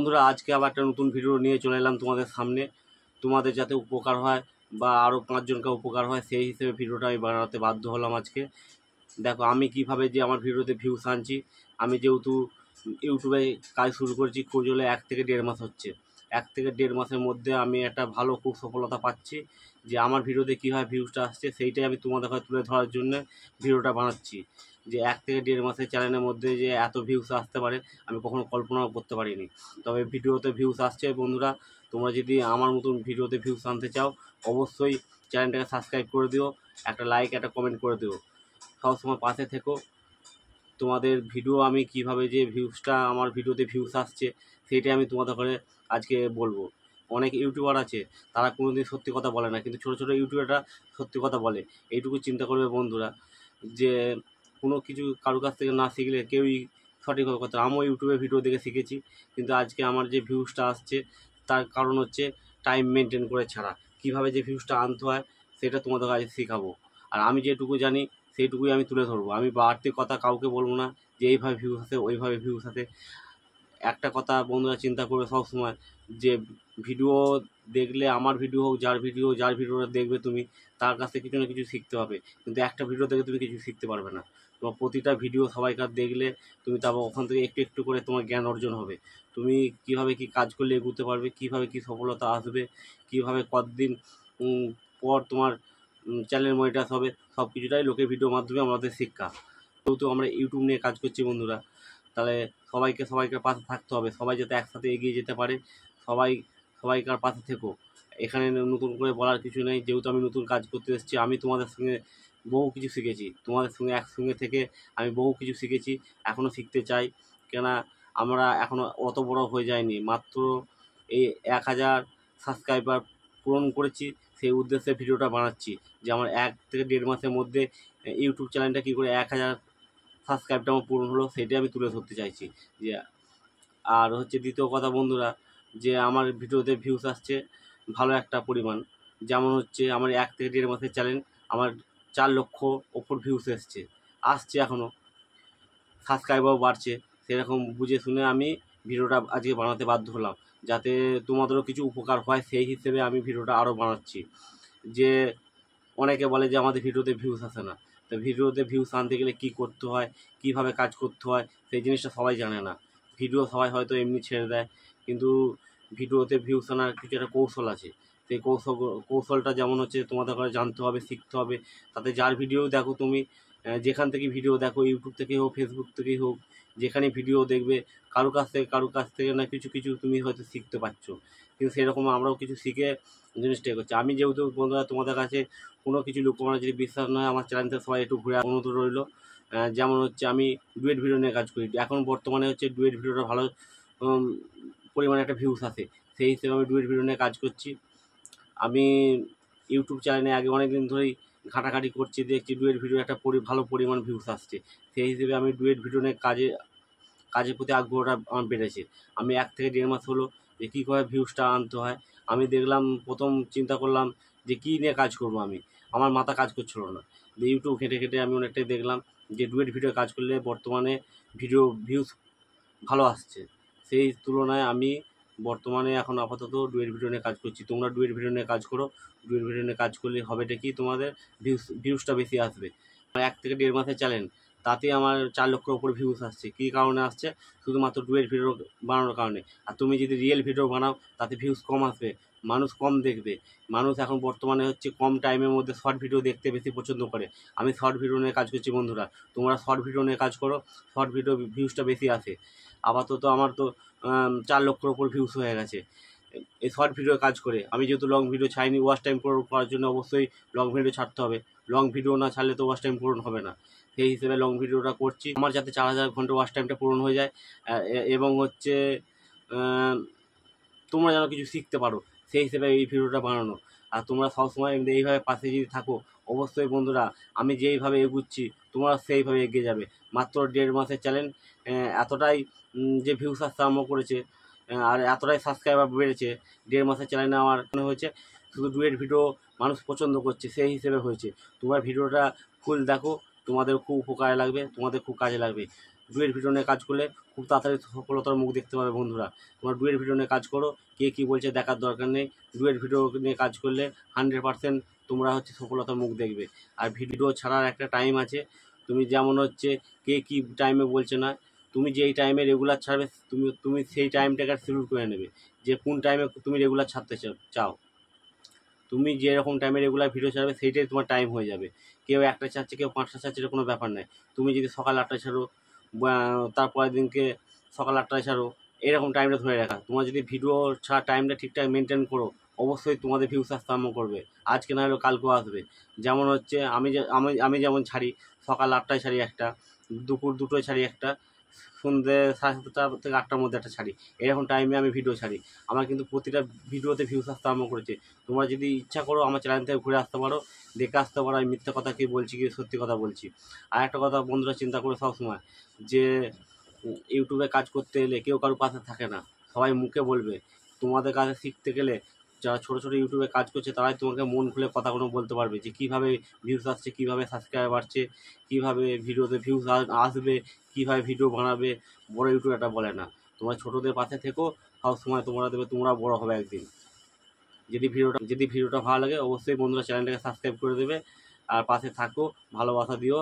বন্ধুরা আজকে আবার একটা নতুন ভিডিও নিয়ে চলে এলাম তোমাদের সামনে। তোমাদের যাতে উপকার হয় বা আরও 5 জনকে উপকার হয় সেই হিসেবে ভিডিওটা আমি বানাতে বাধ্য হলাম আজকে। দেখো আমি কিভাবে যে আমার ভিডিওতে ভিউস আনছি। আমি যেহেতু ইউটিউবে কাজ শুরু করেছি খোঁজ হলে 1 থেকে 1.5 মাস হচ্ছে। 1 থেকে 1.5 মাসের মধ্যে আমি একটা ভালো খুব সফলতা পাচ্ছি যে আমার ভিডিওতে কীভাবে ভিউসটা আসছে সেইটাই আমি তোমাদের কাছে তুলে ধরার জন্য ভিডিওটা বানাচ্ছি। যে 1 থেকে 1.5 মাসের চ্যানেলের মধ্যে যে এত ভিউস আসতে পারে আমি কখনো কল্পনাও করতে পারিনি। তবে ভিডিওতে ভিউস আসছে বন্ধুরা। তোমরা যদি আমার মতন ভিডিওতে ভিউস আনতে চাও অবশ্যই চ্যানেলটাকে সাবস্ক্রাইব করে দিও, একটা লাইক একটা কমেন্ট করে দিও, সবসময় পাশে থেকো। তোমাদের ভিডিও আমি কিভাবে যে ভিউসটা আমার ভিডিওতে ভিউস আসছে সেইটাই আমি তোমাদের করে আজকে বলবো। অনেক ইউটিউবার আছে তারা কোনোদিন সত্যি কথা বলে না, কিন্তু ছোটো ছোটো ইউটিউবাররা সত্যি কথা বলে। এইটুকু চিন্তা করবে বন্ধুরা যে কোনো কিছু কারোর কাছ থেকে না শিখলে কেউই সঠিকভাবে কথা। আমিও ইউটিউবে ভিডিও দেখে শিখেছি, কিন্তু আজকে আমার যে ভিউসটা আসছে তার কারণ হচ্ছে টাইম মেনটেন করে ছাড়া। কীভাবে যে ভিউসটা আনতে হয় সেটা তোমাদের কাছে শেখাবো। আর আমি যেটুকু জানি সেইটুকুই আমি তুলে ধরবো। আমি বাড়তি কথা কাউকে বলবো না যে এইভাবে ভিউস আসে ওইভাবে ভিউস আসে। একটা কথা বন্ধুরা চিন্তা করবে সবসময় যে ভিডিও দেখলে আমার ভিডিও হোক যার ভিডিওটা দেখবে তুমি তার কাছ থেকে কিছু না কিছু শিখতে হবে, কিন্তু একটা ভিডিও দেখে তুমি কিছু শিখতে পারবে না। তোমার প্রতিটা ভিডিও সবাইকার দেখলে তুমি তারপর ওখান থেকে একটু একটু করে তোমার জ্ঞান অর্জন হবে। তুমি কীভাবে কী কাজ করলে এগোতে পারবে, কীভাবে কী সফলতা আসবে, কীভাবে কতদিন পর তোমার চ্যানেল মনিটাইজ হবে, সব কিছুটাই লোকের ভিডিওর মাধ্যমে আমাদের শিক্ষা। যেহেতু আমরা ইউটিউব নিয়ে কাজ করছি বন্ধুরা, তাহলে সবাইকার পাশে থাকতে হবে। সবাই যাতে একসাথে এগিয়ে যেতে পারে, সবাইকার পাশে থেকো। এখানে নতুন করে বলার কিছু নেই। যেহেতু আমি নতুন কাজ করতে এসেছি, আমি তোমাদের সঙ্গে বহু কিছু শিখেছি। তোমাদের সঙ্গে একসঙ্গে থেকে আমি বহু কিছু শিখেছি, এখনও শিখতে চাই। কেননা আমরা এখনও অত বড় হয়ে যায়নি। মাত্র এই 1000 সাবস্ক্রাইবার পূরণ করেছি, সেই উদ্দেশ্যে ভিডিওটা বানাচ্ছি যে আমার 1 থেকে 1.5 মাসের মধ্যে ইউটিউব চ্যানেলটা কী করে 1000 সাবস্ক্রাইবটা আমার পূরণ হলো সেটাই আমি তুলে ধরতে চাইছি। যে আর হচ্ছে দ্বিতীয় কথা বন্ধুরা, যে আমার ভিডিওতে ভিউস আসছে ভালো একটা পরিমাণ। যেমন হচ্ছে আমার 1 থেকে 1.5 মাসের চ্যানেল, আমার 4 লক্ষ ওপর ভিউস আসছে এখনও, সাবস্ক্রাইবারও বাড়ছে। সেরকম বুঝে শুনে আমি ভিডিওটা আজকে বানাতে বাধ্য হলাম, যাতে তোমাদেরও কিছু উপকার হয় সেই হিসেবে আমি ভিডিওটা আরও বানাচ্ছি। যে অনেকে বলে যে আমাদের ভিডিওতে ভিউস আসে না, তো ভিডিওতে ভিউস আনতে গেলে কী করতে হয়, কীভাবে কাজ করতে হয় সেই জিনিসটা সবাই জানে না। ভিডিও সবাই হয়তো এমনি ছেড়ে দেয়, কিন্তু ভিডিওতে ভিউস আনার কিছু একটা কৌশল আছে। সেই কৌশলটা যেমন হচ্ছে তোমাদের করে জানতে হবে, শিখতে হবে। তাতে যার ভিডিও দেখো তুমি, যেখান থেকে ভিডিও দেখো, ইউটিউব থেকেই হোক ফেসবুক থেকেই হোক, যেখানে ভিডিও দেখবে কারো কাছ থেকে না কিছু কিছু তুমি হয়তো শিখতে পারছো। কিন্তু সেরকম আমরাও কিছু শিখে জিনিসটা করছি। আমি যেহেতু বন্ধুরা তোমাদের কাছে কোনো কিছু লুকোনো যদি বিশ্বাস নয়, আমার চ্যানেলটা সবাই একটু ঘুরে অনুরোধ রইল। যেমন হচ্ছে আমি ডুয়েট ভিডিও নিয়ে কাজ করি। এখন বর্তমানে হচ্ছে ডুয়েট ভিডিওটা ভালো পরিমাণে একটা ভিউস আসে, সেই হিসেবে আমি ডুয়েট ভিডিও নিয়ে কাজ করছি। আমি ইউটিউব চ্যানেলে আগে অনেক দিন ধরেই ঘাটাঘাটি করছি, দেখছি ডুয়েট ভিডিও একটা ভালো পরিমাণ ভিউস আসছে। সেই হিসেবে আমি ডুয়েট ভিডিও নিয়ে কাজের প্রতি আগ্রহটা আমার বেড়েছে। আমি 1 থেকে 1.5 মাস হলো যে কী করে ভিউসটা আনতে হয় আমি দেখলাম। প্রথম চিন্তা করলাম যে কী নিয়ে কাজ করব আমি, আমার মাথা কাজ করছিল না। যে ইউটিউব ঘেঁটে ঘেঁটে আমি অনেকটাই দেখলাম যে ডুয়েট ভিডিও কাজ করলে বর্তমানে ভিউস ভালো আসছে। সেই তুলনায় আমি বর্তমানে এখন আপাতত ডুয়েট ভিডিও নিয়ে কাজ করছি। তোমরা ডুয়েট ভিডিও নিয়ে কাজ করো। ডুয়েট ভিডিও নিয়ে কাজ করলে হবেটা কি, তোমাদের ভিউসটা বেশি আসবে। 1 থেকে 1.5 মাসের চ্যানেল, তাতে আমার 4 লক্ষের ওপর ভিউস আসছে। কী কারণে আসছে? শুধুমাত্র ডুয়েট ভিডিও বানানোর কারণে। আর তুমি যদি রিয়েল ভিডিও বানাও তাতে ভিউস কম আসবে, মানুষ কম দেখবে। মানুষ এখন বর্তমানে হচ্ছে কম টাইমের মধ্যে শর্ট ভিডিও দেখতে বেশি পছন্দ করে। আমি শর্ট ভিডিও নিয়ে কাজ করছি বন্ধুরা। তোমরা শর্ট ভিডিও নিয়ে কাজ করো, শর্ট ভিডিও ভিউসটা বেশি আসে। আপাতত আমার তো 4 লক্ষের ওপর ভিউস হয়ে গেছে এই শর্ট ভিডিও কাজ করে। আমি যেহেতু লং ভিডিও ছাড়িনি, ওয়াচ টাইম করার জন্য অবশ্যই লং ভিডিও ছাড়তে হবে। লং ভিডিও না ছাড়লে তো ওয়াচ টাইম পূরণ হবে না। সেই হিসেবে লং ভিডিওটা করছি আমার যাতে 4000 ঘন্টা ওয়াচ টাইমটা পূরণ হয়ে যায়, এবং হচ্ছে তোমরা যেন কিছু শিখতে পারো সেই হিসেবে এই ভিডিওটা বানানো। আর তোমরা সবসময় এইভাবে পাশে যদি থাকো অবশ্যই বন্ধুরা, আমি যেইভাবে এগুচ্ছি তোমরা সেইভাবে এগিয়ে যাবে। মাত্র 1.5 মাসের চ্যানেল, এতটাই যে ভিউস আসতে আরম্ভ করেছে আর এতটাই সাবস্ক্রাইবার বেড়েছে। 1.5 মাসের চ্যানেলে আমার মনে হয়েছে শুধু ডুয়েট ভিডিও মানুষ পছন্দ করছে সেই হিসেবে হয়েছে। তোমরা ভিডিওটা ফুল দেখো, তোমাদের খুব উপকারে লাগবে, তোমাদের খুব কাজে লাগবে। ডুয়েট ভিডিও নিয়ে কাজ করলে খুব তাড়াতাড়ি সফলতার মুখ দেখতে পাবে বন্ধুরা। তোমরা ডুয়েট ভিডিও নিয়ে কাজ করো, কে কী বলছে দেখার দরকার নেই। ডুয়েট ভিডিও নিয়ে কাজ করলে 100% তোমরা সফলতার মুখ দেখবে। আর ভিডিও ছাড়ার একটা টাইম আছে, তুমি যেমন কে কী টাইমে বলছে না, তুমি যেই টাইমে রেগুলার ছাড়বে তুমি সেই টাইমটাকে শিডিউল করে নেবে যে কোন টাইমে তুমি রেগুলার ছাড়তে চাও। তুমি যেরকম টাইমে রেগুলার ভিডিও ছাড়বে সেইটাই তোমার টাইম হয়ে যাবে। কেউ 1টা ছাড়ছে, কেউ 5টা ছাড়ছে, এটা কোনো ব্যাপার নয়। তুমি যদি সকাল 8টায় ছাড়ো, তারপরের দিনকে সকাল 8টায় ছাড়ো, এরকম টাইমটা ধরে রাখা। তোমরা যদি ভিডিও ছাড়ার টাইমটা ঠিকঠাক মেনটেন করো, অবশ্যই তোমাদের ভিউস আসতে আরম্ভ করবে। আজকে না হলেও কালকেও আসবে। যেমন আমি যেমন ছাড়ি, সকাল 8টায় ছাড়ি একটা, দুপুর 2টোয় ছাড়ি একটা, সন্ধ্যে 7:30 থেকে 8টার মধ্যে একটা ছাড়ি। এরকম টাইমে আমি ভিডিও ছাড়ি। আমার কিন্তু প্রতিটা ভিডিওতে ভিউস আসতে আরম্ভ করেছে। তোমরা যদি ইচ্ছা করো আমার চ্যানেল থেকে ঘুরে আসতে পারো, দেখে আসতে পারো আমি মিথ্যা কথা কি বলছি, কি সত্যি কথা বলছি। আর একটা কথা বন্ধুরা চিন্তা করে সবসময় যে ইউটিউবে কাজ করতে এলে কেউ কারো পাশে থাকে না, সবাই মুখে বলবে। তোমাদের কাছে শিখতে গেলে যারা ছোটো ছোটো ইউটিউবে কাজ করছে তারাই তোমাকে মন খুলে কথাগুলো বলতে পারবে যে কীভাবে ভিউস আসছে, কীভাবে সাবস্ক্রাইব বাড়ছে, কীভাবে ভিডিওতে ভিউস আসবে, কীভাবে ভিডিও বানাবে। বড় ইউটিউবারটা বলে না, তোমরা ছোটোদের পাশে থেকো, সবসময় তোমরা দেবে, তোমরা বড় হবে একদিন। যদি ভিডিওটা ভালো লাগে অবশ্যই বন্ধুরা চ্যানেলটাকে সাবস্ক্রাইব করে দেবে আর পাশে থাকো, ভালোবাসা দিও।